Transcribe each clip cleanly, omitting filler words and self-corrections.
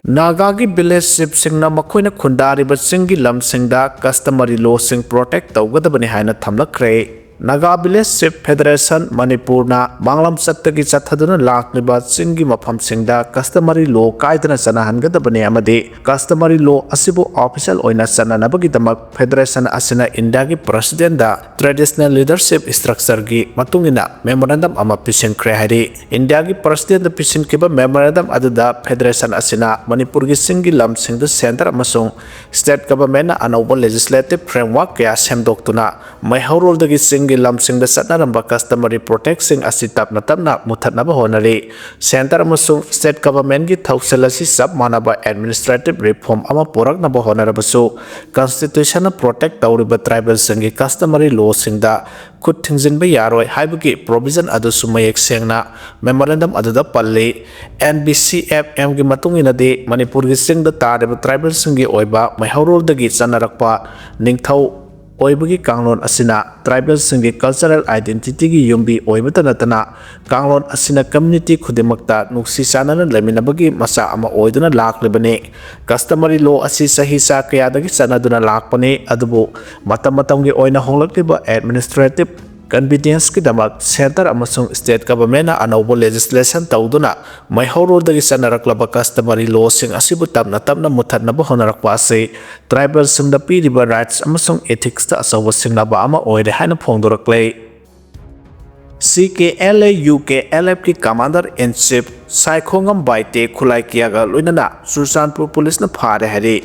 Naga gi village ship singna makoina khundariba singi lam singda customary law sing protect tawgadabani haina thamlakhre. Naga village ship federation Manipur na manglam sattagi chathaduna lakliba singi mafam singda customary law kaidana sanahangadabani amadi customary law asibu official oina sananabagi damak federation asina India gi president da traditional leadership structure gi matungina memorandum ama pisinkhre hari India gi president da pisinkiba memorandum aduda federation asina Manipur gi singi lam singda center amasung state government na anauba legislative framework kaya semdoktuna maihorol dagi singi lam singda satnaramba customary protection asi tapna muthatnaba honari center amasung state government gi thauselasi sab manaba administrative reform ama poraknaba honarabasu constitution na protect tawriba tribal singi customary law singda khut thingzinba yaroi haibagi provision adu sumayek sengna memorandum aduda palli NBCFM gi matungina de Manipur gi singda tariba tribal singi oiba maihorol dagi chanarakpa ningthau oibagi kanglon asina tribal singi cultural identity gi yumbi oibata natana kanglon asina community khudimakta nuksi sanana leminabagi masa ama oiduna laklibani customary law asi sahi sa kaya dagi sanaduna lakpani adubu matam gi oina honglakliba administrative convenience ki damak center amasung state government na anaubo legislation tawduna maihorol dagi sanaraklaba customary law sing asibu tapna muthatnaba honarakpa ase tribal singda piriba rights amasung ethics ta asawa singnaba ama oire haina phongdorakle CKLA UKLF ki commander in chief Saikhongam Meitei khulai kiyaga loinana Susanpur police na phare hari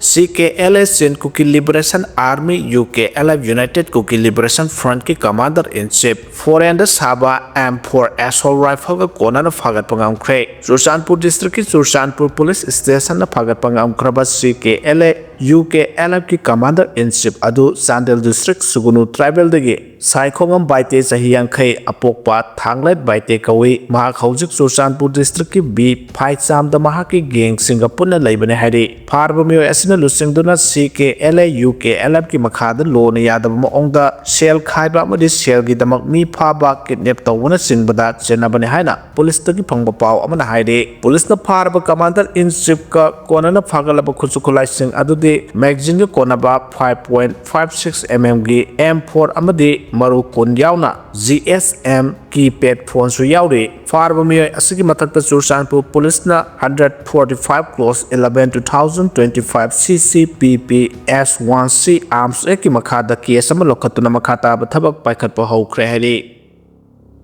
CKLA Sin Kuki Liberation Army UKLF United Kuki Liberation Front ki commander in chief Foreign Saba M4 assault rifle ka kona na phagat pangamkhre Susanpur district ki Susanpur police station na phagat pangamkhraba CKLA UKLF ki commander in chief adu Sandel district Sugunu tribal dagi Saikhongam Meitei sahi yankhai apokpa thanglet Meitei kawi mahak hojik Susanpur district ki B phaicham da mahaki gang singa punna leibane hari pharba myo asina lusingduna CKLA UKLF ki makhada lo na yadaba maongda sel khaiba amadi sel gi damak mi phaba kidnap tawuna sinbada chenabane haina police tagi phangba paw amana haire police na pharba commander in chief ka kona na phagalaba khusukulai sing adu magazine ko konaba 5.56 mm gi M4 amadi maru kun yauna GSM keypad phone su yauri farba mi asigi mathakta Susanpur police na 145 close 11 2025 CCPP S1C arms eki makhada case ama lokhatuna makhata thabak paikhatpa hawkhre hari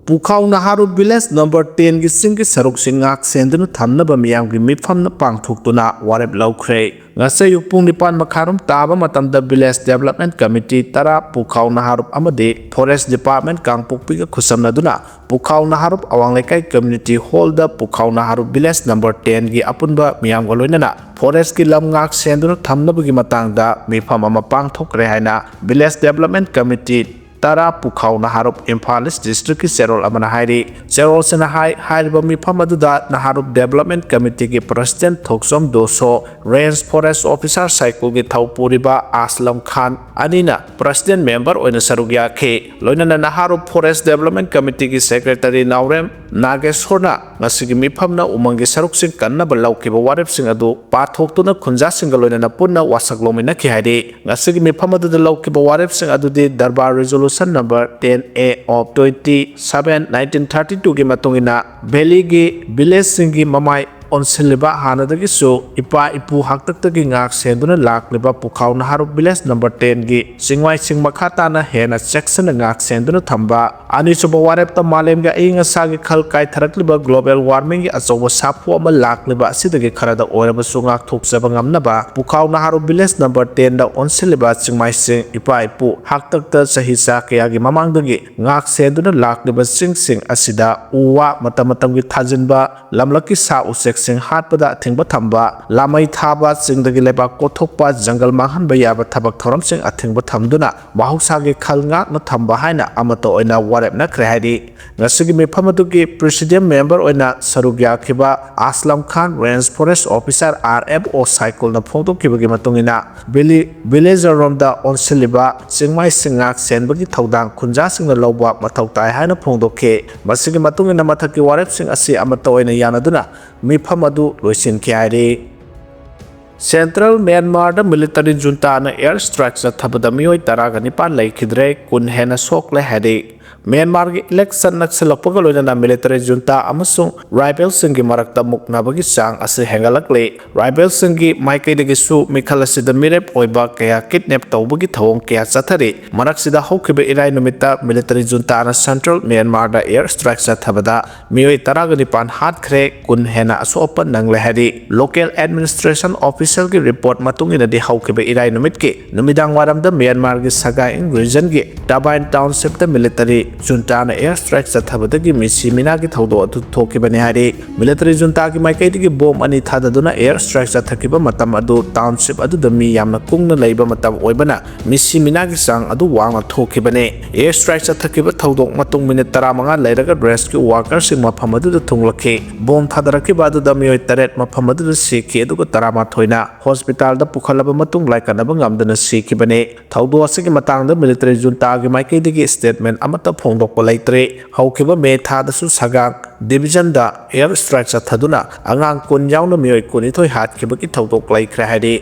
Pukhau Naharu village number 10 gi singi saruk singak sendunu thamnaba miyam gi mifamna pangthuktuna warep laukhre ngasai yupung nipan makharum taba matamda village development committee tara Pukhau Naharu amade forest department kangpokpi ga khusamna duna Pukhau Naharu awanglekai community hall da Pukhau Naharu village number 10 gi apunba miyam ga loinana forest ki lam ngak sendunu thamnaba gi matangda mifam ama pangthokre haina village development committee Tara Pukhau Naharup Imphalis district ki Serol amana hairi Serol sena hairiba mifam aduda Naharup Development Committee ki President Thoksom Doso Range Forest Officer Cycle ki Thaupuriba Aslam Khan anina President member oina sarugya khe loinana Naharup Forest Development Committee ki Secretary Naurem Nagesona ngasigi mifam na umangi saruk sing kanna balau ki warep sing adu pathoktuna khunja singa loinana punna wasaklomina ki hairi ngasigi mifam aduda lau ki warep sing adu de Darbar Resolution number 10A of 27/1932 ki matungina Valley gi village singi mamai onsilba hanadagi so ipa ipu haktaktagi ngak senduna lakliba Pukhau Naharu village number 10 gi singwai singmakhata na hena section ngak senduna thamba ani suba warep ta malem ga inga sagi khal kai tharakliba global warming gi achoba sapu ama lakliba asidagi kharada oiraba sungak thokjaba ngamnaba Pukhau Naharu village number 10 da onsilba singmai sing ipa ipu haktakta sahisa kaya gi mamangdagi ngak senduna lakliba sing asida uwa matamatang gi thajinba lamlaki sa usek sing hatpada thingba thamba lamai thaba singdagi leba kothokpa jungle manghanba yaba thabak thoram sing athingba thamduna mahausagi khalnga na thamba haina amato oina warep na krehari ngasigi mephamatugi president member oina sarugya khiba Aslam Khan Range Forest Officer RFO cycle na photo kibagi matungina villager romda onsiliba singmai singak senbagi thodang khunja singna lawba mathau tai haina phongdokhe masigi matungina mathaki warep sing asi amato oina yanaduna mifam adu loisin kyaire Central Myanmar da military junta na air strike chathabada mioi taraga nipan laikhidre kun hena sokle hadi Myanmar gi election naksalakpaga loina military junta amasung rebel singi marakta muknabagi sang ase hengalakle rebel singi Meitei dagi su mikhalasida mirep oiba kaya kidnap tawbagi thawong kaya chathari maraksida hokhiba irai numita military junta na Central Myanmar da air strike chathabada mioi taraga nipan hatkhre kun hena asopa nangle hadi local administration official ki report matungina di hokhiba irai numit ki numidang waramda Myanmar gi saga in region gi Tabain township da military Junta na air strike chathabadagi misi minagi thawdo adu thokibani hari military junta ki Meitei gi bomb ani thadaduna air strike chathakiba matam adu township adu da mi yamna kungna leiba matam oibana misi minagi sang adu wangna thokibani air strike chathakiba thawdok matung minute 15 leiraga rescue workers sing mafam adu da thunglakhi bomb thadarakiba adu da mioi taret mafam adu da sikhi adu 13 na hospital da pukhalaba matung laikanaba ngamdana sikhibani thawdo asigi matang da military junta gi Meitei gi statement amata phongdokpa leitre haukiba me thadasu sagang division da air strike chathaduna angang kun yauna mioi kuni thoi hatkiba ki thawdok laikhre hari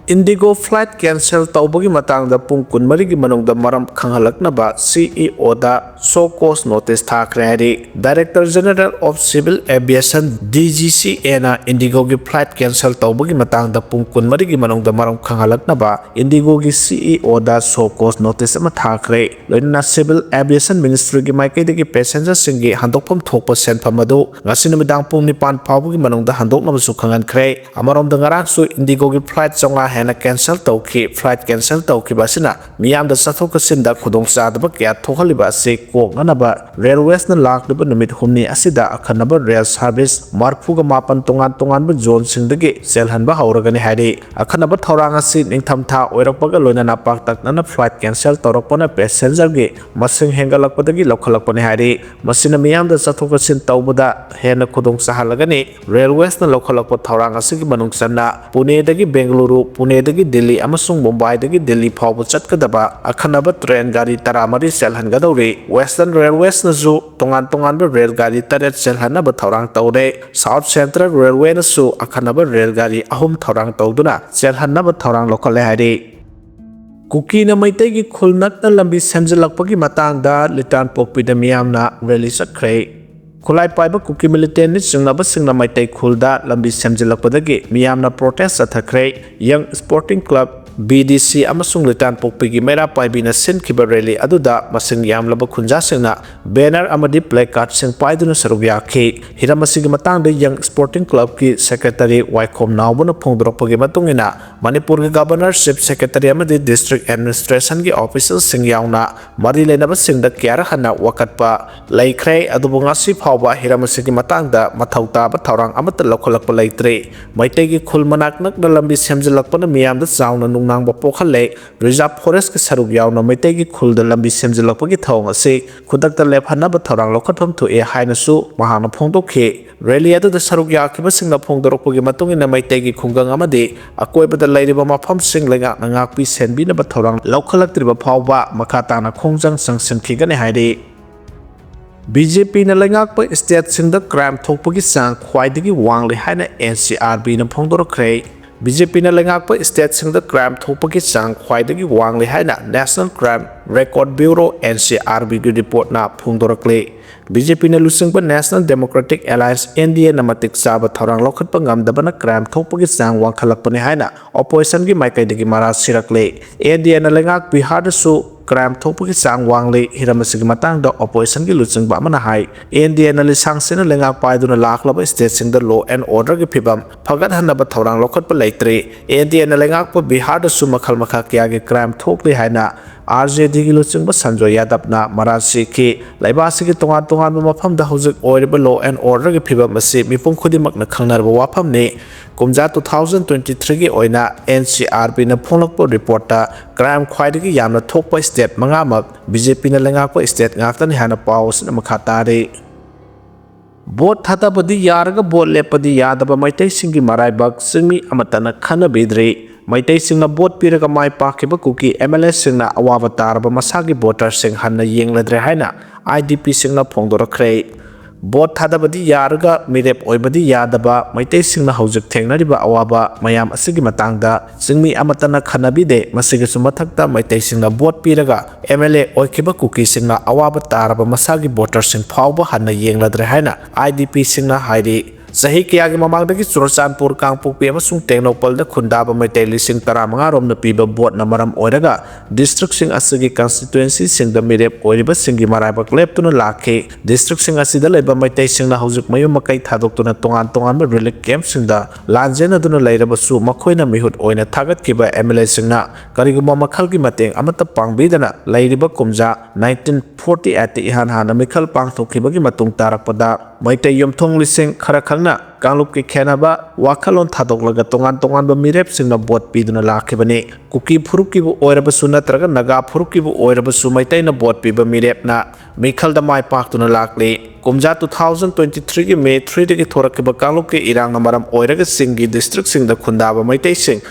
Indigo flight cancel tawbagi matang da pung kun mari gi manong da maram khanghalaknaba CEO da so cause notice thakre hari Director General of Civil Aviation DGCA na Indigo gi flight cancel tawbagi matang da pung kun mari gi manong da maram khanghalaknaba Indigo gi CEO da so cause notice ama thakre loina Civil Aviation Ministry gi Meitei gi passenger singi handokpam thokpa senpham adu ngasi numidang pung 9 phawgi manong da handoknaba su khangan khre amarom da ngarang su Indigo gi flight chonga hena cancel tawki flight cancel tawki basina miyam da sathok sinda khudong sadaba kya thokhaliba se koknanaba railways na lakliba numit humni asida akhanaba rail service marphuga mapan tongan ba zone singdagi selhanba hauragani hari akhanaba thorang asi ningtham tha oirakpaga loina na pak taknana flight cancel tawrakpana passenger gi masing hengalakpadagi lokhalakpani hari masina miyam da sathok sin tawbada hena khudong sahalagani railways na lokhalakpa thorang asi gi manung sanna Pune dagi Bengaluru Pune dagi Delhi amasung Mumbai dagi Delhi phawbu chatkadaba akhanaba train gari 13 selhangadori Western Railways na zu tongan ba rail gari 8 selhanaba thorang tawre South Central Railway na su akhanaba rail gari 3 thorang tawduna selhanaba thorang lokale hari Kuki na Meitei gi khulnak na lambi semjalakpagi matangda litan pokpida miyamna rally setkhre Khulai paiba kuki militant ni singna Meitei khulda lambi semjalakpadagi miyamna protest setkhre young sporting club BDC amasung litan pokpigi mera paibina sinkhiba rally aduda masing yamlaba khunja singna banner amadi placard sing paiduna sarugya khi hiramasigi matangda young sporting club ki secretary Waikhom Nawbuna phongdorokpagi matungina Manipur ki governorship secretary amadi district administration ki officials sing yauna mari lenaba singda kyara hana wakatpa laikhre adubu ngasi phawba hiramasigi matangda mathauta ba thorang amata lokholakpa leitre Meitei gi khul manak nak na lambi semjalakpana miyamda chauna nang bapokhalle reserve forest ke saruk yauna Meitei gi khulda lambi semjalakpagi thawng ase khudakta lephanaba thorang lokhatham thu e haina su mahana phongdokhe rally adu da saruk yakhiba singna phongdorokpagi matungina Meitei gi khungang amadi akoibada leiriba mafam sing lenga ngakpi senbi na ba thorang lokhalaktriba phawba makhatana khongjang sangsinkhigani haidi BJP na lengakpa state singda crime thokpagi sang khwaidagi wangli haina NCRB na phongdorokre BJP na lengakpa state singda crime thokpagi sang khwaidagi wangli haina National Crime Record Bureau NCRB gi report na phongdorakle BJP na lusingpa National Democratic Alliance NDA na matik saba thorang lokhatpa ngamdabana crime thokpagi sang wangkhalakpani haina opposition gi Meitei dagi mara sirakle NDA na lengak Bihar da su crime thokpagi sang wangli hiramasigi matangda opposition gi lusingba mana hai NDA na lisang sina lengak paiduna laklaba state singda law and order gi phibam phagat hanaba thorang lokhatpa leitre NDA na lengak pa Bihar da su makhal makha kya gi crime thokli haina RJD gi lusingba Sanjoy Yadav na marasi ki laibasi gi tongan mafam da hojik oiriba law and order gi phibam ase mipum khudimak na khangnarba wafam ne kumja 2023 gi oina NCRB na phonglakpa report ta crime khwaidagi yamna thokpa state mangamak BJP na lengakpa state ngaktani hana paus na makhatari Bot thatabadi yaraga bot lepadi yadaba Meitei singi maraibak singmi amatana khana bidri Meitei singna bot piraga mai pakiba kuki MLA singna awaba taraba masagi voter sing hanna yengladre haina IDP singna phongdorakre ꯕꯣꯠ ꯊꯥꯗꯕꯗꯤ ꯌꯥꯔꯒ ꯃꯤꯔꯦꯞ ꯑꯣꯏꯕꯗꯤ ꯌꯥꯗꯕ ꯃꯩꯇꯩꯁꯤꯡꯅ ꯍꯧꯖꯤꯛ ꯊꯦꯡꯅꯔꯤꯕ ꯑꯋꯥꯕ ꯃꯌꯥꯝ ꯑꯁꯤꯒꯤ ꯃꯇꯥꯡꯗ ꯆꯤꯡꯃꯤ ꯑꯃꯠꯇꯅ ꯈꯟꯅꯕꯤꯗꯦ ꯃꯁꯤꯒꯤꯁꯨ ꯃꯊꯛꯇ ꯃꯩꯇꯩꯁꯤꯡꯅ ꯕꯣꯠ ꯄꯤꯔꯒ MLA ꯑꯣꯏꯈꯤꯕ ꯀꯨꯀꯤꯁꯤꯡꯅ ꯑꯋꯥꯕ ꯇꯥꯔꯕ ꯃꯁꯥꯒꯤ ꯚꯣꯇꯔꯁꯤꯡ ꯐꯥꯎꯕ ꯍꯟꯅ ꯌꯦꯡꯂꯗ꯭ꯔꯦ ꯍꯥꯏꯅ IDPꯁꯤꯡꯅ ꯍꯥꯏꯔꯤ ꯆꯍꯤ ꯀꯌꯥꯒꯤ ꯃꯃꯥꯡꯗꯒꯤ ꯆꯨꯔꯆꯥꯟꯄꯨꯔ ꯀꯥꯡꯄꯣꯛꯄꯤ ꯑꯃꯁꯨꯡ ꯇꯦꯡꯅꯧꯄꯜꯗ ꯈꯨꯟꯗꯥꯕ ꯃꯩꯇꯩ 15,000 ꯔꯣꯝꯅ ꯄꯤꯕ ꯕꯣꯠꯅ ꯃꯔꯝ ꯑꯣꯏꯔꯒ ꯗꯤꯁꯇ꯭ꯔꯤꯛꯁꯤꯡ ꯑꯁꯤꯒꯤ ꯀꯟꯁꯇꯤꯇꯨꯌꯦꯟꯁꯤꯁꯤꯡꯗ ꯃꯤꯔꯦꯞ ꯑꯣꯏꯔꯤꯕꯁꯤꯡꯒꯤ ꯃꯔꯥꯏꯕꯛ ꯂꯦꯞꯇꯨꯅ ꯂꯥꯛꯈꯤ ꯗꯤꯁꯇ꯭ꯔꯤꯛꯁꯤꯡ ꯑꯁꯤꯗ ꯂꯩꯕ ꯃꯩꯇꯩꯁꯤꯡꯅ ꯍꯧꯖꯤꯛ ꯃꯌꯨꯝ ꯃꯀꯩ ꯊꯥꯗꯣꯛꯇꯨꯅ ꯇꯣꯉꯥꯟ ꯇꯣꯉꯥꯟꯕ ꯔꯤꯂꯤꯐ ꯀꯦꯝꯞꯁꯤꯡꯗ ꯂꯥꯟꯖꯦꯟꯅꯗꯨꯅ ꯂꯩꯔꯕꯁꯨ ꯃꯈꯣꯏꯅ ꯃꯤꯍꯨꯠ ꯑꯣꯏꯅ ꯊꯥꯒꯠꯈꯤꯕ MLAꯁꯤꯡꯅ ꯀꯔꯤꯒꯨꯝꯕ ꯃꯈꯜꯒꯤ ꯃꯇꯦꯡ ꯑꯃꯠꯇ ꯄꯥꯡꯕꯤꯗꯅ ꯂꯩꯔꯤꯕ ꯀꯨꯝꯖꯥ 1948 ꯏꯍꯥꯟ ꯍꯥꯟꯅ ꯃꯤꯈꯜ ꯄꯥꯡꯊꯣꯛꯈꯤꯕꯒꯤ ꯃꯇꯨꯡ ꯇꯥꯔꯛꯄꯗ ꯃꯩꯇꯩ ꯌꯨꯝꯊꯣꯡ ꯂꯤꯁꯤꯡ ꯈꯔ ꯈꯪꯅ ꯀꯥꯡꯂꯨꯞꯀꯤ ꯈꯦꯟꯅꯕ ꯋꯥꯈꯜꯂꯣꯟ ꯊꯥꯗꯣꯛꯂꯒ ꯇꯣꯉꯥꯟ ꯇꯣꯉꯥꯟꯕ ꯃꯤꯔꯦꯞꯁꯤꯡꯅ ꯕꯣꯠ ꯄꯤꯗꯨꯅ ꯂꯥꯛꯈꯤꯕꯅꯤ ꯀꯨꯀꯤ ꯐꯨꯔꯨꯞꯀꯤꯕꯨ ꯑꯣꯏꯔꯕꯁꯨ ꯅꯠꯇ꯭ꯔꯒ ꯅꯥꯒꯥ ꯐꯨꯔꯨꯞꯀꯤꯕꯨ ꯑꯣꯏꯔꯕꯁꯨ ꯃꯩꯇꯩꯅ ꯕꯣꯠ ꯄꯤꯕ ꯃꯤꯔꯦꯞꯅ ꯃꯤꯈꯜꯗ ꯃꯥꯏ ꯄꯥꯛꯇꯨꯅ ꯂꯥꯛꯂꯤ ꯀꯨꯝꯖꯥ 2023ꯒꯤ ꯃꯦ 3ꯗꯒꯤ ꯊꯣꯔꯛꯈꯤꯕ ꯀꯥꯡꯂꯨꯞꯀꯤ ꯏꯔꯥꯡꯅ ꯃꯔꯝ ꯑꯣꯏꯔꯒ ꯆꯤꯡꯒꯤ ꯗꯤꯁꯇ꯭ꯔꯤꯛꯁꯤꯡꯗ ꯈꯨꯟꯗꯥꯕ ꯃꯩꯇꯩꯁꯤꯡ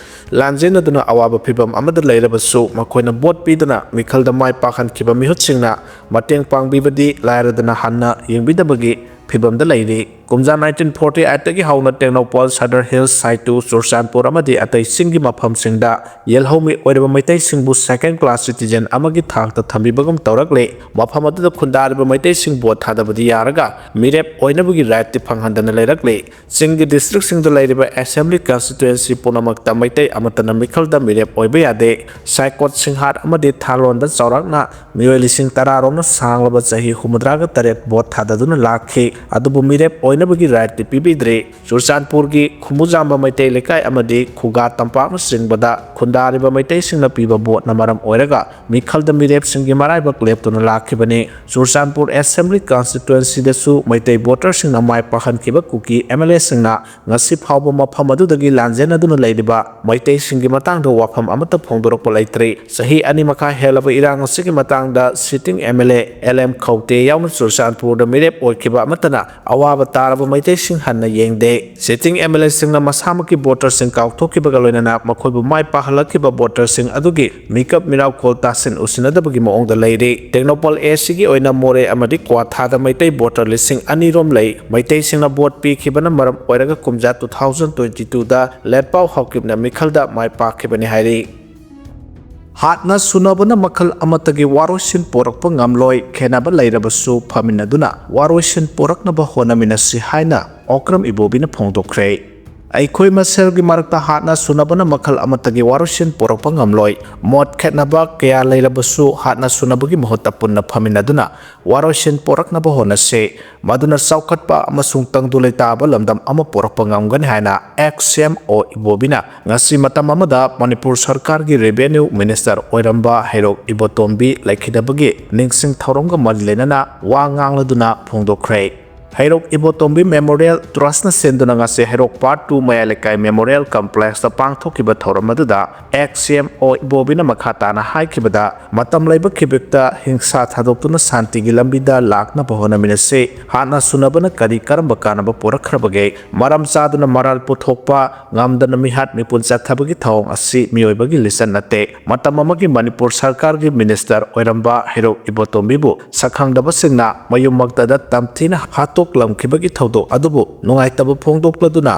ꯂꯥꯟꯖꯦꯟꯅꯗꯨꯅ ꯑꯋꯥꯕ ꯐꯤꯚꯝ ꯑꯃꯗ ꯂꯩꯔꯕꯁꯨ ꯃꯈꯣꯏꯅ ꯕꯣꯠ ꯄꯤꯗꯨꯅ ꯃꯤꯈꯜꯗ ꯃꯥꯏ ꯄꯥꯛꯍꯟꯈꯤꯕ ꯃꯤꯍꯨꯠꯁꯤꯡꯅ ꯃꯇꯦꯡ ꯄꯥꯡꯕꯤꯕꯗꯤ ꯂꯥꯏꯔꯗꯅ ꯍꯟꯅ ꯌꯦꯡꯕꯤꯗꯕꯒꯤ ꯐꯤꯚꯝꯗ ꯂꯩꯔꯤ ꯀꯨꯝꯖꯥ 1948ꯗꯒꯤ ꯍꯧꯅ ꯇꯦꯡꯅꯧꯄꯜ ꯁꯗꯔ ꯍꯤꯜꯁ ꯁꯥꯏꯇꯨ ꯆꯨꯔꯆꯥꯟꯄꯨꯔ ꯑꯃꯗꯤ ꯑꯇꯩ ꯆꯤꯡꯒꯤ ꯃꯐꯝꯁꯤꯡꯗ ꯌꯦꯜꯍꯧꯃꯤ ꯑꯣꯏꯔꯕ ꯃꯩꯇꯩꯁꯤꯡꯕꯨ ꯁꯦꯀꯦꯟ ꯀ꯭ꯂꯥꯁ ꯁꯤꯇꯤꯖꯦꯟ ꯑꯃꯒꯤ ꯊꯥꯛꯇ ꯊꯝꯕꯤꯕꯒꯨꯝ ꯇꯧꯔꯛꯂꯤ ꯃꯐꯝ ꯑꯗꯨꯗ ꯈꯨꯟꯗꯥꯔꯤꯕ ꯃꯩꯇꯩꯁꯤꯡ ꯕꯣꯠ ꯊꯥꯗꯕꯗꯤ ꯌꯥꯔꯒ ꯃꯤꯔꯦꯞ ꯑꯣꯏꯅꯕꯒꯤ ꯔꯥꯏꯠꯇꯤ ꯐꯪꯍꯟꯗꯅ ꯂꯩꯔꯛꯂꯤ ꯆꯤꯡꯒꯤ ꯗꯤꯁꯇ꯭ꯔꯤꯛꯁꯤꯡꯗ ꯂꯩꯔꯤꯕ ꯑꯦꯁꯦꯝꯕ꯭ꯂꯤ ꯀꯟꯁꯇꯤꯇꯨꯌꯦꯟꯁꯤ ꯄꯨꯝꯅꯃꯛꯇ ꯃꯩꯇꯩ ꯑꯃꯠꯇꯅ ꯃꯤꯈꯜꯗ ꯃꯤꯔꯦꯞ ꯑꯣꯏꯕ ꯌꯥꯗꯦ ꯁꯥꯏꯀꯣꯠ ꯁꯤꯡꯍꯥꯠ ꯑꯃꯗꯤ ꯊꯥꯂꯣꯟꯗ ꯆꯥꯎꯔꯥꯛꯅ ꯃꯤꯑꯣꯏ 10,000 ꯔꯣꯝꯅ ꯁꯥꯡꯂꯕ ꯆꯍꯤ 68 ꯕꯣꯠ ꯊꯥꯗꯗꯨꯅ ꯂꯥꯛꯈꯤ ꯑꯗꯨꯕꯨ ꯃꯤꯔꯦꯞ ꯑꯣꯏꯅꯕꯒꯤ ꯔꯥꯏꯠꯇꯤ ꯄꯤꯕꯤꯗ꯭ꯔꯤ ꯆꯨꯔꯆꯥꯟꯄꯨꯔꯒꯤ ꯈꯨꯃꯨꯖꯥꯝꯕ ꯃꯩꯇꯩ ꯂꯩꯀꯥꯏ ꯑꯃꯗꯤ ꯈꯨꯒꯥ ꯇꯝꯄꯥꯛꯅꯆꯤꯡꯕꯗ ꯈꯨꯟꯗꯥꯔꯤꯕ ꯃꯩꯇꯩꯁꯤꯡꯅ ꯄꯤꯕ ꯕꯣꯠꯅ ꯃꯔꯝ ꯑꯣꯏꯔꯒ ꯃꯤꯈꯜꯗ ꯃꯤꯔꯦꯞꯁꯤꯡꯒꯤ ꯃꯔꯥꯏꯕꯛ ꯂꯦꯞꯇꯨꯅ ꯂꯥꯛꯈꯤꯕꯅꯤ ꯆꯨꯔꯆꯥꯟꯄꯨꯔ ꯑꯦꯁꯦꯝꯕ꯭ꯂꯤ ꯀꯟꯁꯇꯤꯇꯨꯌꯦꯟꯁꯤꯗꯁꯨ ꯃꯩꯇꯩ ꯚꯣꯇꯔꯁꯤꯡꯅ ꯃꯥꯏ ꯄꯥꯛꯍꯟꯈꯤꯕ ꯀꯨꯀꯤ MLAꯁꯤꯡꯅ ꯉꯁꯤ ꯐꯥꯎꯕ ꯃꯐꯝ ꯑꯗꯨꯗꯒꯤ ꯂꯥꯟꯖꯦꯟꯅꯗꯨꯅ ꯂꯩꯔꯤꯕ ꯃꯩꯇꯩꯁꯤꯡꯒꯤ ꯃꯇꯥꯡꯗ ꯋꯥꯐꯝ ꯑꯃꯠꯇ ꯐꯣꯡꯗꯣꯔꯛꯄ ꯂꯩꯇ꯭ꯔꯤ ꯆꯍꯤ 2.5 ꯍꯦꯜꯂꯕ ꯏꯔꯥꯡ ꯑꯁꯤꯒꯤ ꯃꯇꯥꯡꯗ ꯁꯤꯇꯤꯡ MLA LM ꯈꯧꯇꯦ ꯌꯥꯎꯅ ꯆꯨꯔꯆꯥꯟꯄꯨꯔꯗ ꯃꯤꯔꯦꯞ ꯑꯣꯏꯈꯤꯕ ꯑꯃꯠꯇꯅ ꯑꯋꯥꯕ ꯇꯥꯔꯕ ꯃꯩꯇꯩꯁꯤꯡ ꯍꯟꯅ ꯌꯦꯡꯗꯦ ꯁꯤꯇꯤꯡ MLAꯁꯤꯡꯅ ꯃꯁꯥꯃꯛꯀꯤ ꯚꯣꯇꯔꯁꯤꯡ ꯀꯥꯎꯊꯣꯛꯈꯤꯕꯒ ꯂꯣꯏꯅꯅ ꯃꯈꯣꯏꯕꯨ ꯃꯥꯏ ꯄꯥꯛꯍꯜꯂꯛꯈꯤꯕ ꯚꯣꯇꯔꯁꯤꯡ ꯑꯗꯨꯒꯤ ꯃꯤꯀꯞ ꯃꯤꯔꯥꯎꯈꯣꯜ ꯇꯥꯁꯤꯟ ꯎꯁꯤꯟꯅꯗꯕꯒꯤ ꯃꯑꯣꯡꯗ ꯂꯩꯔꯤ ꯇꯦꯡꯅꯧꯄꯜ ꯑꯦꯁꯤꯒꯤ ꯑꯣꯏꯅ ꯃꯣꯔꯦ ꯑꯃꯗꯤ ꯀ꯭ꯋꯥꯊꯥꯗ ꯃꯩꯇꯩ ꯚꯣꯇꯔ 2,000 ꯔꯣꯝ ꯂꯩ ꯃꯩꯇꯩꯁꯤꯡꯅ ꯚꯣꯠ ꯄꯤꯈꯤꯕꯅ ꯃꯔꯝ ꯑꯣꯏꯔꯒ ꯀꯨꯝꯖꯥ 2022ꯗ ꯂꯦꯠꯄꯥꯎ ꯍꯥꯎꯀꯤꯞꯅ ꯃꯤꯈꯜꯗ ꯃꯥꯏ ꯄꯥꯛꯈꯤꯕꯅꯤ ꯍꯥꯏꯔꯤ ꯍꯥꯠꯅ ꯁꯨꯅꯕꯅ ꯃꯈꯜ ꯑꯃꯠꯇꯒꯤ ꯋꯥꯔꯣꯏꯁꯤꯟ ꯄꯣꯔꯛꯄ ꯉꯝꯂꯣꯏ ꯈꯦꯟꯅꯕ ꯂꯩꯔꯕꯁꯨ ꯐꯃꯤꯟꯅꯗꯨꯅ ꯋꯥꯔꯣꯏꯁꯤꯟ ꯄꯣꯔꯛꯅꯕ ꯍꯣꯠꯅꯃꯤꯟꯅꯁꯤ ꯍꯥꯏꯅ ꯑꯣꯀ꯭ꯔꯝ ꯏꯕꯣꯕꯤꯅ ꯐꯣꯡꯗꯣꯛꯈ꯭ꯔꯦ ꯑꯩꯈꯣꯏ ꯃꯁꯦꯜꯒꯤ ꯃꯔꯛꯇ ꯍꯥꯠꯅ ꯁꯨꯅꯕꯅ ꯃꯈꯜ ꯑꯃꯠꯇꯒꯤ ꯋꯥꯔꯣꯏꯁꯤꯟ ꯄꯣꯔꯛꯄ ꯉꯝꯂꯣꯏ ꯃꯣꯠ ꯈꯦꯠꯅꯕ ꯀꯌꯥ ꯂꯩꯔꯕꯁꯨ ꯍꯥꯠꯅ ꯁꯨꯅꯕꯒꯤ ꯃꯍꯨꯠꯇ ꯄꯨꯟꯅ ꯐꯃꯤꯟꯅꯗꯨꯅ ꯋꯥꯔꯣꯏꯁꯤꯟ ꯄꯣꯔꯛꯅꯕ ꯍꯣꯠꯅꯁꯤ ꯃꯗꯨꯅ ꯆꯥꯎꯈꯠꯄ ꯑꯃꯁꯨꯡ ꯇꯪꯗꯨ ꯂꯩꯇꯥꯕ ꯂꯝꯗꯝ ꯑꯃ ꯄꯣꯔꯛꯄ ꯉꯝꯒꯅꯤ ꯍꯥꯏꯅ XMO ꯏꯕꯣꯕꯤꯅ ꯉꯁꯤ ꯃꯇꯝ ꯑꯃꯗ ꯃꯅꯤꯄꯨꯔ ꯁꯔꯀꯥꯔꯒꯤ ꯔꯦꯚꯦꯅ꯭ꯌꯨ ꯃꯤꯅꯤꯁꯇꯔ ꯑꯣꯏꯔꯝꯕ ꯍꯩꯔꯣꯛ ꯏꯕꯣꯇꯣꯝꯕꯤ ꯂꯩꯈꯤꯗꯕꯒꯤ ꯅꯤꯡꯁꯤꯡ ꯊꯧꯔꯝꯒ ꯃꯔꯤ ꯂꯩꯅꯅ ꯋꯥ ꯉꯥꯡꯂꯗꯨꯅ ꯐꯣꯡꯗꯣꯛꯈ꯭ꯔꯦ ꯍꯩꯔꯣꯛ ꯏꯕꯣꯇꯣꯝꯕꯤ ꯃꯦꯃꯣꯔꯤꯌꯦꯜ ꯇ꯭ꯔꯁꯅ ꯁꯦꯝꯗꯨꯅ ꯉꯁꯤ ꯍꯩꯔꯣꯛ ꯄꯥꯔꯠ 2 ꯃꯌꯥꯏ ꯂꯩꯀꯥꯏ ꯃꯦꯃꯣꯔꯤꯌꯦꯜ ꯀꯝꯄ꯭ꯂꯦꯛꯁꯇ ꯄꯥꯡꯊꯣꯛꯈꯤꯕ ꯊꯧꯔꯝ ꯑꯗꯨꯗ XMO ꯏꯕꯣꯕꯤꯅ ꯃꯈꯥ ꯇꯥꯅ ꯍꯥꯏꯈꯤꯕꯗ ꯃꯇꯝ ꯂꯩꯕ ꯈꯤꯕꯤꯛꯇ ꯍꯤꯡꯁꯥ ꯊꯥꯗꯣꯛꯇꯨꯅ ꯁꯥꯟꯇꯤꯒꯤ ꯂꯝꯕꯤꯗ ꯂꯥꯛꯅꯕ ꯍꯣꯠꯅꯃꯤꯟꯅꯁꯤ ꯍꯥꯠꯅ ꯁꯨꯅꯕꯅ ꯀꯔꯝꯕ ꯀꯥꯟꯅꯕ ꯄꯨꯔꯛꯈ꯭ꯔꯕꯒꯦ ꯃꯔꯝ ꯆꯥꯗꯨꯅ ꯃꯔꯥꯜ ꯄꯨꯊꯣꯛꯄ ꯉꯝꯗꯅ ꯃꯤꯍꯥꯠ ꯃꯤꯄꯨꯟ ꯆꯠꯊꯕꯒꯤ ꯊꯧꯑꯣꯡ ꯑꯁꯤ ꯃꯤꯑꯣꯏꯕꯒꯤ ꯂꯤꯆꯠ ꯅꯠꯇꯦ ꯃꯇꯝ ꯑꯃꯒꯤ ꯃꯅꯤꯄꯨꯔ ꯁꯔꯀꯥꯔꯒꯤ ꯃꯤꯅꯤꯁꯇꯔ ꯑꯣꯏꯔꯝꯕ ꯍꯩꯔꯣꯛ ꯏꯕꯣꯇꯣꯝꯕꯤꯕꯨ ꯁꯛꯈꯪꯗꯕꯁꯤꯡꯅ ꯃꯌꯨꯝꯃꯛꯇꯗ ꯇꯝꯊꯤꯅ ꯍꯥꯠꯇꯣꯛꯂꯝꯈꯤꯕꯒꯤ ꯊꯧꯗꯣꯛ ꯑꯗꯨꯕꯨ ꯅꯨꯡꯉꯥꯏꯇꯕ ꯐꯣꯡꯗꯣꯛꯂꯗꯨꯅ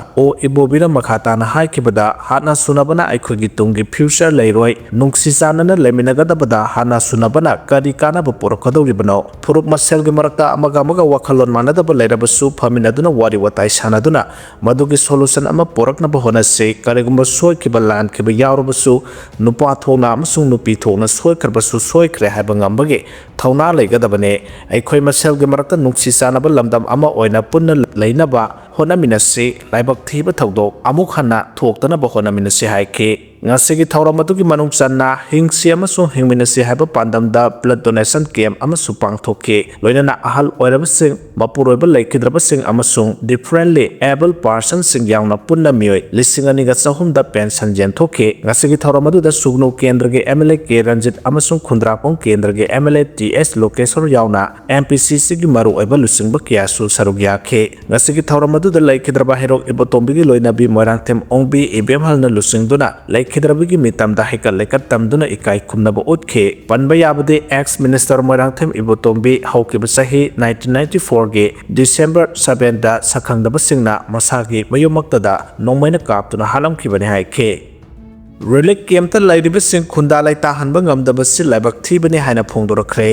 ꯏꯕꯣꯕꯤꯅ ꯃꯈꯥ ꯇꯥꯅ ꯍꯥꯏꯈꯤꯕꯗ ꯍꯥꯠꯅ ꯁꯨꯅꯕꯅ ꯑꯩꯈꯣꯏꯒꯤ ꯇꯨꯡꯒꯤ ꯐ꯭ꯌꯨꯆꯔ ꯂꯩꯔꯣꯏ ꯅꯨꯡꯁꯤ ꯆꯥꯟꯅꯅ ꯂꯩꯃꯤꯟꯅꯒꯗꯕꯗ ꯍꯥꯠꯅ ꯁꯨꯅꯕꯅ ꯀꯔꯤ ꯀꯥꯟꯅꯕ ꯄꯨꯔꯛꯀꯗꯧꯔꯤꯕꯅꯣ ꯐꯨꯔꯨꯞ ꯃꯁꯦꯜꯒꯤ ꯃꯔꯛꯇ ꯑꯃꯒ ꯋꯥꯈꯜꯂꯣꯟ ꯃꯥꯟꯅꯗꯕ ꯂꯩꯔꯕꯁꯨ ꯐꯃꯤꯟꯅꯗꯨꯅ ꯋꯥꯔꯤ ꯋꯥꯇꯥꯏ ꯁꯥꯟꯅꯗꯨꯅ ꯃꯗꯨꯒꯤ ꯁꯣꯂꯨꯁꯟ ꯑꯃ ꯄꯨꯔꯛꯅꯕ ꯍꯣꯠꯅꯁꯤ ꯀꯔꯤꯒꯨꯝꯕ ꯁꯣꯏꯈꯤꯕ ꯂꯥꯟꯈꯤꯕ ꯌꯥꯎꯔꯕꯁꯨ ꯅꯨꯄꯥ ꯊꯣꯛꯅ ꯑꯃꯁꯨꯡ ꯅꯨꯄꯤ ꯊꯣꯛꯅ ꯁꯣꯏꯈ꯭ꯔꯕꯁꯨ ꯁꯣꯏꯈ꯭ꯔꯦ ꯍꯥꯏꯕ ꯉꯝꯕꯒꯤ ꯊꯧꯅꯥ ꯂꯩꯒꯗꯕꯅꯤ ꯑꯩꯈꯣꯏ ꯃꯁꯦꯜꯒꯤ ꯃꯔꯛꯇ ꯅꯨꯡꯁꯤ ꯆꯥꯟꯅꯕ ꯂꯝꯗꯝ ꯑꯃ ꯑꯣꯏꯅ ꯄꯨꯟꯅ ꯂꯩꯅꯕ ꯍꯣꯠꯅꯃꯤꯟꯅꯁꯤ ꯂꯥꯏꯕꯛ ꯊꯤꯕ ꯊꯧꯗꯣꯛ ꯑꯃꯨꯛ ꯍꯟꯅ ꯊꯣꯛꯇꯅꯕ ꯍꯣꯠꯅꯃꯤꯟꯅꯁꯤ ꯍꯥꯏꯈꯤ ꯉꯁꯤꯒꯤ ꯊꯧꯔꯝ ꯑꯗꯨꯒꯤ ꯃꯅꯨꯡ ꯆꯟꯅ ꯍꯤꯡꯁꯤ ꯑꯃꯁꯨꯡ ꯍꯤꯡꯃꯤꯟꯅꯁꯤ ꯍꯥꯏꯕ ꯄꯥꯟꯗꯝꯗ ꯕ꯭ꯂꯗ ꯗꯣꯅꯦꯁꯟ ꯀꯦꯝꯞ ꯑꯃꯁꯨ ꯄꯥꯡꯊꯣꯛꯈꯤ ꯂꯣꯏꯅꯅ ꯑꯍꯜ ꯑꯣꯏꯔꯕꯁꯤꯡ ꯃꯄꯨꯔꯣꯏꯕ ꯂꯩꯈꯤꯗ꯭ꯔꯕꯁꯤꯡ ꯑꯃꯁꯨꯡ ꯗꯤꯐꯔꯦꯟꯠꯂꯤ ꯑꯦꯕꯜ ꯄꯥꯔꯁꯟꯁꯤꯡ ꯌꯥꯎꯅ ꯄꯨꯟꯅ ꯃꯤꯑꯣꯏ 2,200ꯗ ꯄꯦꯟꯁꯟ ꯌꯦꯟꯊꯣꯛꯈꯤ ꯉꯁꯤꯒꯤ ꯊꯧꯔꯝ ꯑꯗꯨꯗ ꯁꯨꯒꯅꯨ ꯀꯦꯟꯗ꯭ꯔꯒꯤ MLA ꯀꯦ ꯔꯟꯖꯤꯠ ꯑꯃꯁꯨꯡ ꯈꯨꯟꯗ꯭ꯔꯥꯛꯄꯝ ꯀꯦꯟꯗ꯭ꯔꯒꯤ MLA TS ꯂꯣꯀꯦꯁꯣꯔ ꯌꯥꯎꯅ MPCCꯒꯤ ꯃꯔꯨꯑꯣꯏꯕ ꯂꯨꯆꯤꯡꯕ ꯀꯌꯥꯁꯨ ꯁꯔꯨꯛ ꯌꯥꯈꯤ ꯉꯁꯤꯒꯤ ꯊꯧꯔꯝ ꯑꯗꯨꯗ ꯂꯩꯈꯤꯗ꯭ꯔꯕ ꯍꯩꯔꯣꯛ ꯏꯕꯣꯇꯣꯝꯕꯤꯒꯤ ꯂꯣꯏꯅꯕꯤ ꯃꯣꯏꯔꯥꯡꯊꯦꯝ ꯑꯣꯡꯕꯤ ꯏꯕꯦꯝꯍꯜꯅ ꯂꯨꯆꯤꯡꯗꯨꯅ ꯂꯩꯈꯤꯗ꯭ꯔꯕꯒꯤ ꯃꯤꯇꯝꯗ ꯍꯩꯀꯠ ꯂꯩꯀꯠ ꯇꯝꯗꯨꯅ ꯏꯀꯥꯏ ꯈꯨꯝꯅꯕ ꯎꯠꯈꯤ ꯄꯟꯕ ꯌꯥꯕꯗꯤ ꯑꯦꯛꯁ ꯃꯤꯅꯤꯁꯇꯔ ꯃꯣꯏꯔꯥꯡꯊꯦꯝ ꯏꯕꯣꯇꯣꯝꯕꯤ ꯍꯧꯈꯤꯕ ꯆꯍꯤ 1994ꯒꯤ ꯗꯤꯁꯦꯝꯕꯔ 7ꯗ ꯁꯛꯈꯪꯗꯕꯁꯤꯡꯅ ꯃꯁꯥꯒꯤ ꯃꯌꯨꯝꯃꯛꯇꯗ ꯅꯣꯡꯃꯩꯅ ꯀꯥꯞꯇꯨꯅ ꯍꯥꯠꯂꯝꯈꯤꯕꯅꯤ ꯍꯥꯏꯈꯤ ꯔꯤꯂꯤꯐ ꯀꯦꯝꯞꯇ ꯂꯩꯔꯤꯕꯁꯤꯡ ꯈꯨꯟꯗꯥ ꯂꯩꯇꯥꯍꯟꯕ ꯉꯝꯗꯕꯁꯤ ꯂꯥꯏꯕꯛ ꯊꯤꯕꯅꯤ ꯍꯥꯏꯅ ꯐꯣꯡꯗꯣꯔꯛꯈ꯭ꯔꯦ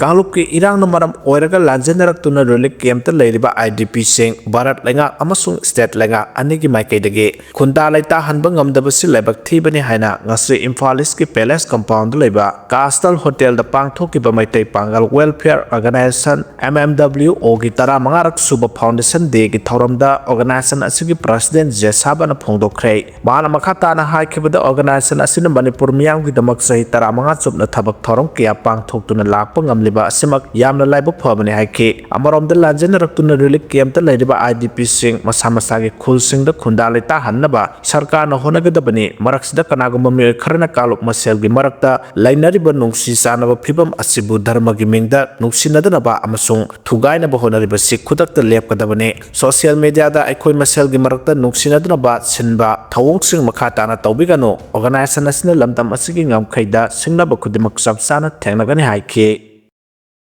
ꯀꯥꯡꯂꯨꯞꯀꯤ ꯏꯔꯥꯡꯅ ꯃꯔꯝ ꯑꯣꯏꯔꯒ ꯂꯥꯟꯖꯦꯟꯅꯔꯛꯇꯨꯅ ꯔꯤꯂꯤꯐ ꯀꯦꯝꯞꯇ ꯂꯩꯔꯤꯕ IDPꯁꯤꯡ ꯚꯥꯔꯠ ꯂꯩꯉꯥꯛ ꯑꯃꯁꯨꯡ ꯁ꯭ꯇꯦꯠ ꯂꯩꯉꯥꯛ ꯑꯅꯤꯒꯤ ꯃꯥꯏꯀꯩꯗꯒꯤ ꯈꯨꯟꯗꯥ ꯂꯩꯇꯥꯍꯟꯕ ꯉꯝꯗꯕꯁꯤ ꯂꯥꯏꯕꯛ ꯊꯤꯕꯅꯤ ꯍꯥꯏꯅ ꯉꯁꯤ ꯏꯝꯐꯥꯜ ꯏꯁꯀꯤ ꯄꯦꯂꯦꯁ ꯀꯝꯄꯥꯎꯟꯗ ꯂꯩꯕ ꯀꯥꯁꯇꯜ ꯍꯣꯇꯦꯜꯗ ꯄꯥꯡꯊꯣꯛꯈꯤꯕ ꯃꯩꯇꯩ ꯄꯥꯡꯒꯜ ꯋꯦꯜꯐꯤꯌꯔ ꯑꯣꯔꯒꯅꯥꯏꯖꯦꯁꯟ MMWOꯒꯤ 15ꯔꯛ ꯁꯨꯕ ꯐꯥꯎꯟꯗꯦꯁꯟ ꯗꯦꯒꯤ ꯊꯧꯔꯝꯗ ꯑꯣꯔꯒꯅꯥꯏꯖꯦꯁꯟ ꯑꯁꯤꯒꯤ ꯄ꯭ꯔꯁꯤꯗꯦꯟꯠ ꯖꯦꯁꯥꯕꯅ ꯐꯣꯡꯗꯣꯛꯈ꯭ꯔꯦ ꯃꯥꯅ ꯃꯈꯥ ꯇꯥꯅ ꯍꯥꯏꯈꯤꯕꯗ ꯑꯣꯔꯒꯅꯥꯏꯖꯦꯁꯟ ꯑꯁꯤꯅ ꯃꯅꯤꯄꯨꯔ ꯃꯤꯌꯥꯝꯒꯤꯗꯃꯛ ꯆꯍꯤ 15 ꯆꯨꯞꯅ ꯊꯕꯛ ꯊꯧꯔꯝ ꯀꯌꯥ ꯄꯥꯡꯊꯣꯛꯇꯨꯅ ꯂꯥꯛꯄ ꯉꯝꯂꯤꯕ ꯑꯁꯤꯃꯛ ꯌꯥꯝꯅ ꯂꯥꯏꯕꯛ ꯐꯕꯅꯤ ꯍꯥꯏꯈꯤ ꯑꯃꯔꯣꯝꯗ ꯂꯥꯟꯖꯦꯟꯅꯔꯛꯇꯨꯅ ꯔꯤꯂꯤꯐ ꯀꯦꯝꯞꯇ ꯂꯩꯔꯤꯕ IDPꯁꯤꯡ ꯃꯁꯥ ꯃꯁꯥꯒꯤ ꯈꯨꯜꯁꯤꯡꯗ ꯈꯨꯟꯗꯥ ꯂꯩꯇꯥꯍꯟꯅꯕ ꯁꯔꯀꯥꯔꯅ ꯍꯣꯠꯅꯒꯗꯕꯅꯤ ꯃꯔꯛꯁꯤꯗ ꯀꯅꯥꯒꯨꯝꯕ ꯃꯤꯑꯣꯏ ꯈꯔꯅ ꯀꯥꯡꯂꯨꯞ ꯃꯁꯦꯜꯒꯤ ꯃꯔꯛꯇ ꯂꯩꯅꯔꯤꯕ ꯅꯨꯡꯁꯤ ꯆꯥꯟꯅꯕ ꯐꯤꯚꯝ ꯑꯁꯤꯕꯨ ꯙꯔꯃꯒꯤ ꯃꯤꯡꯗ ꯅꯨꯡꯁꯤꯅꯗꯅꯕ ꯑꯃꯁꯨꯡ ꯊꯨꯒꯥꯏꯅꯕ ꯍꯣꯠꯅꯔꯤꯕꯁꯤ ꯈꯨꯗꯛꯇ ꯂꯦꯞꯀꯗꯕꯅꯤ ꯁꯣꯁꯤꯌꯦꯜ ꯃꯤꯗꯤꯌꯥꯗ ꯑꯩꯈꯣꯏ ꯃꯁꯦꯜꯒꯤ ꯃꯔꯛꯇ ꯅꯨꯡꯁꯤꯅꯗꯅꯕ ꯁꯤꯟꯕ ꯊꯧꯑꯣꯡꯁꯤꯡ ꯃꯈꯥ ꯇꯥꯅ ꯇꯧꯕꯤꯒꯅꯨ ꯑꯣꯔꯒꯅꯥꯏꯖꯦꯁꯟ ꯑꯁꯤꯅ ꯂꯝꯗꯝ ꯑꯁꯤꯒꯤ ꯉꯝꯈꯩꯗ ꯁꯤꯡꯅꯕ ꯈꯨꯗꯤꯡꯃꯛ ꯆꯞ ꯆꯥꯅ ꯊꯦꯡꯅꯒꯅꯤ ꯍꯥꯏꯈꯤ